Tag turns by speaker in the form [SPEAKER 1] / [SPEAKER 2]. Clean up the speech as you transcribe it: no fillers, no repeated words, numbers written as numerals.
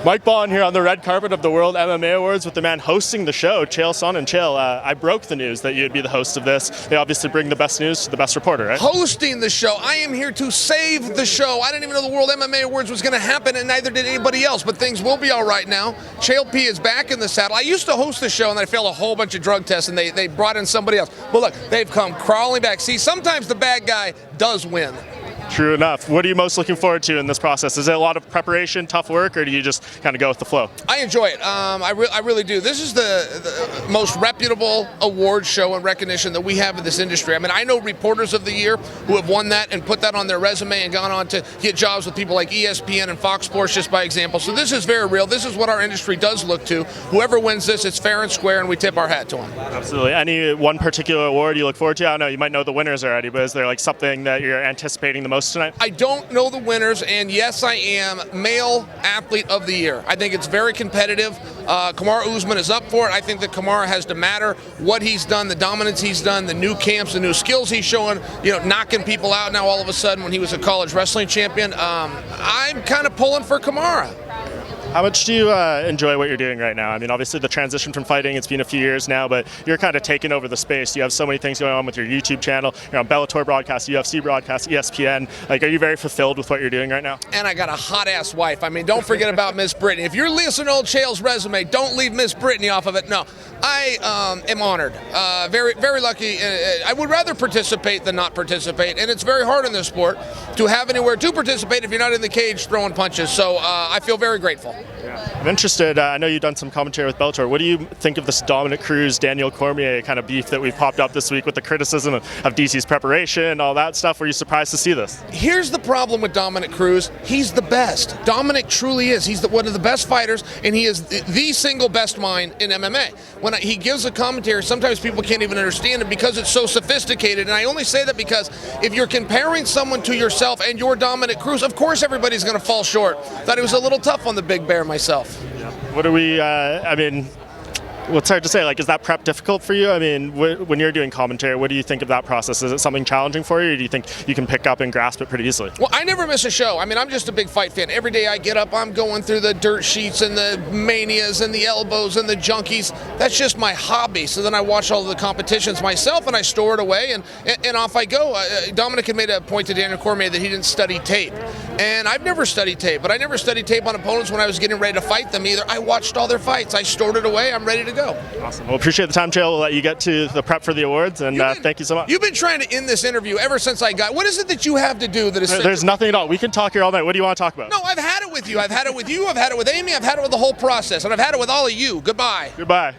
[SPEAKER 1] Mike Bohn here on the red carpet of the World MMA Awards with the man hosting the show, Chael Sonnen. Chael, I broke the news that you'd be the host of this. They obviously bring the best news to the best reporter, right?
[SPEAKER 2] Hosting the show. I am here to save the show. I didn't even know the World MMA Awards was going to happen, and neither did anybody else, but things will be all right now. Chael P is back in the saddle. I used to host the show, and I failed a whole bunch of drug tests, and they brought in somebody else. But look, they've come crawling back. See, sometimes the bad guy does win.
[SPEAKER 1] True enough. What are you most looking forward to in this process? Is it a lot of preparation, tough work, or do you just kind of go with the flow?
[SPEAKER 2] I enjoy it. I really do. This is the most reputable award show and recognition that we have in this industry. I mean, I know reporters of the year who have won that and put that on their resume and gone on to get jobs with people like ESPN and Fox Sports, just by example. So this is very real. This is what our industry does look to. Whoever wins this, it's fair and square, and we tip our hat to them.
[SPEAKER 1] Absolutely. Any one particular award you look forward to? I don't know, you might know the winners already, but is there like something that you're anticipating the most tonight?
[SPEAKER 2] I don't know the winners, and yes, I am Male Athlete of the Year. I think it's very competitive. Kamaru Usman is up for it. I think that Kamaru has to matter what he's done, the dominance he's done, the new camps, the new skills he's showing, knocking people out now all of a sudden when he was a college wrestling champion. I'm kind of pulling for Kamaru.
[SPEAKER 1] How much do you enjoy what you're doing right now? I mean, obviously the transition from fighting, it's been a few years now, but you're kind of taking over the space. You have so many things going on with your YouTube channel, you're on Bellator broadcast, UFC broadcast, ESPN. Like, are you very fulfilled with what you're doing right now? And
[SPEAKER 2] I got a hot-ass wife. I mean, don't forget about Miss Brittany. If you're listening to old Chael's resume, don't leave Miss Brittany off of it. No, I am honored. Very, very lucky. I would rather participate than not participate, and it's very hard in this sport to have anywhere to participate if you're not in the cage throwing punches. So I feel very grateful.
[SPEAKER 1] Yeah. I'm interested, I know you've done some commentary with Bellator. What do you think of this Dominic Cruz, Daniel Cormier kind of beef that we've popped up this week with the criticism of DC's preparation and all that stuff? Were you surprised to see this?
[SPEAKER 2] Here's the problem with Dominic Cruz. He's the best. Dominic truly is. He's one of the best fighters, and he is the single best mind in MMA. When he gives a commentary, sometimes people can't even understand it because it's so sophisticated, and I only say that because if you're comparing someone to yourself and you're Dominic Cruz, of course everybody's going to fall short. Thought he was a little tough on the big bear myself.
[SPEAKER 1] Yeah. What are we, I mean, what's hard to say? Like, is that prep difficult for you? I mean, when you're doing commentary, what do you think of that process? Is it something challenging for you, or do you think you can pick up and grasp it pretty easily?
[SPEAKER 2] Well, I never miss a show. I mean, I'm just a big fight fan. Every day I get up, I'm going through the dirt sheets and the manias and the elbows and the junkies. That's just my hobby. So then I watch all of the competitions myself, and I store it away, and off I go. Dominic had made a point to Daniel Cormier that he didn't study tape. And I've never studied tape, but I never studied tape on opponents when I was getting ready to fight them either. I watched all their fights. I stored it away. I'm ready to go.
[SPEAKER 1] Awesome. Well, appreciate the time, Chael. We'll let you get to the prep for the awards, and thank you so much.
[SPEAKER 2] You've been trying to end this interview ever since I got. What is it that you have to do that is?
[SPEAKER 1] There's nothing at all. We can talk here all night. What do you want to talk about?
[SPEAKER 2] No, I've had it with you. I've had it with you. I've had it with Amy. I've had it with the whole process, and I've had it with all of you. Goodbye.
[SPEAKER 1] Goodbye.